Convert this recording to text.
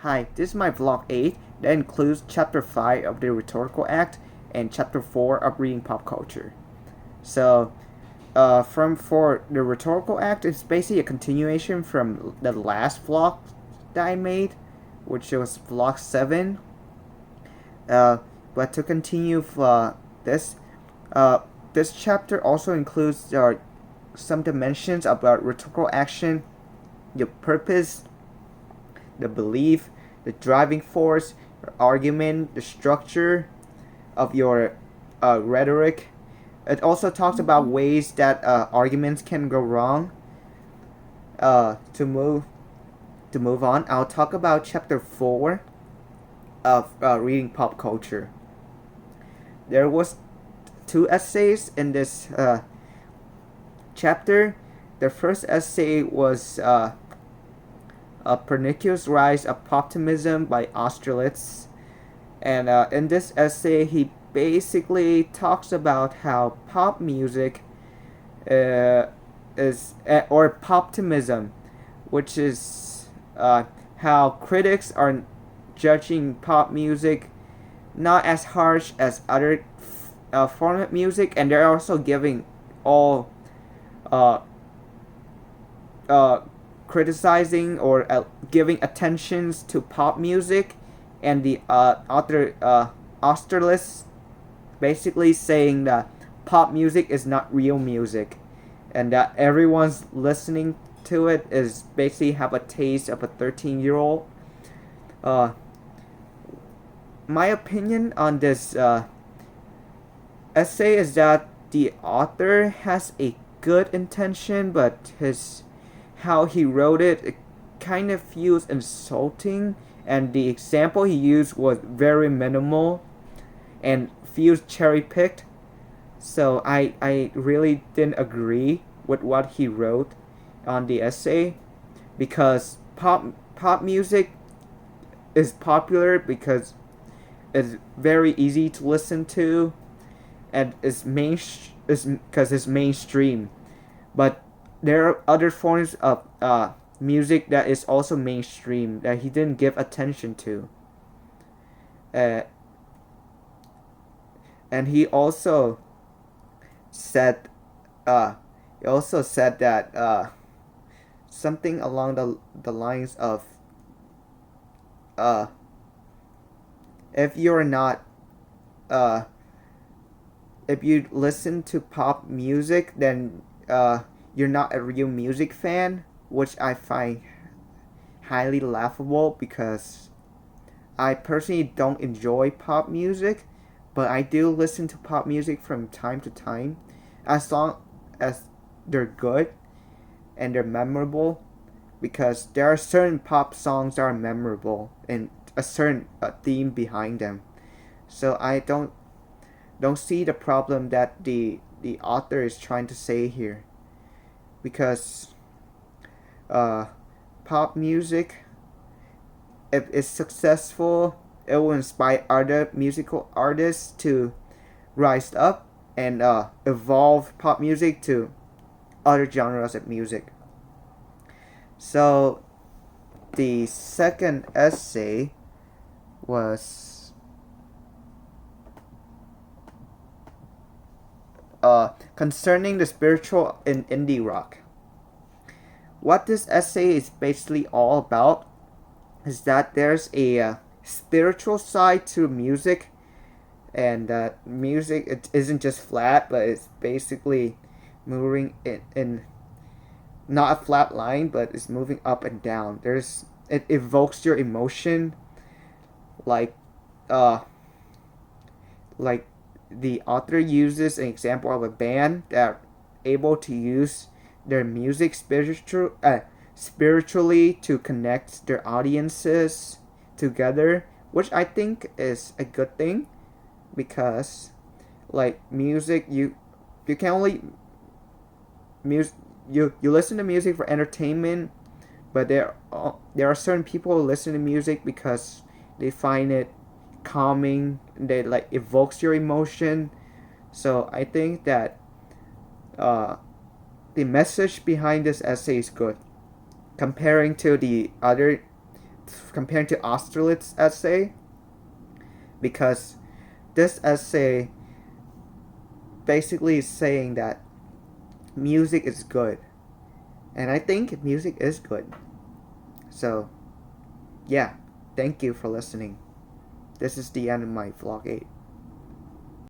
Hi, this is my vlog 8 that includes chapter 5 of the Rhetorical Act and chapter 4 of Reading Pop Culture. So, for the Rhetorical Act, it's basically a continuation from the last vlog that I made, which was vlog 7. But to continue this, this chapter also includes some dimensions about rhetorical action, the purpose, the belief, the driving force, your argument, the structure of your rhetoric. It also talks about ways that arguments can go wrong. To move on, I'll talk about chapter 4 of Reading Pop Culture. There was 2 essays in this chapter. The first essay was A Pernicious Rise of Optimism by Austerlitz. And in this essay, he basically talks about how pop music or poptimism, which is how critics are judging pop music not as harsh as other format music, and they're also giving all criticizing or giving attentions to pop music, and the author Austerlitz basically saying that pop music is not real music, and that everyone's listening to it is basically have a taste of a 13-year-old. My opinion on this essay is that the author has a good intention, but how he wrote it kind of feels insulting, and the example he used was very minimal and feels cherry picked. So I really didn't agree with what he wrote on the essay, because pop music is popular because it's very easy to listen to, and because it's mainstream. But there are other forms of music that is also mainstream that he didn't give attention to. And he also said that something along the lines of if you're not if you listen to pop music, then you're not a real music fan, which I find highly laughable, because I personally don't enjoy pop music, but I do listen to pop music from time to time, as long as they're good and they're memorable, because there are certain pop songs that are memorable and a certain theme behind them. So I don't see the problem that the author is trying to say here, because pop music, if it's successful, it will inspire other musical artists to rise up and evolve pop music to other genres of music. So the second essay was concerning the spiritual in indie rock. What this essay is basically all about is that there's a spiritual side to music, and that music, it isn't just flat, but it's basically moving in not a flat line, but it's moving up and down. It evokes your emotion, like the author uses an example of a band that are able to use their music spiritually to connect their audiences together, which I think is a good thing, because like music, you can only you listen to music for entertainment, but there are certain people who listen to music because they find it calming, they like evokes your emotion. So I think that the message behind this essay is good, comparing to the other compared to Austerlitz's essay, because this essay basically is saying that music is good, and I think music is good. So, yeah, thank you for listening. This is the end of my vlog 8.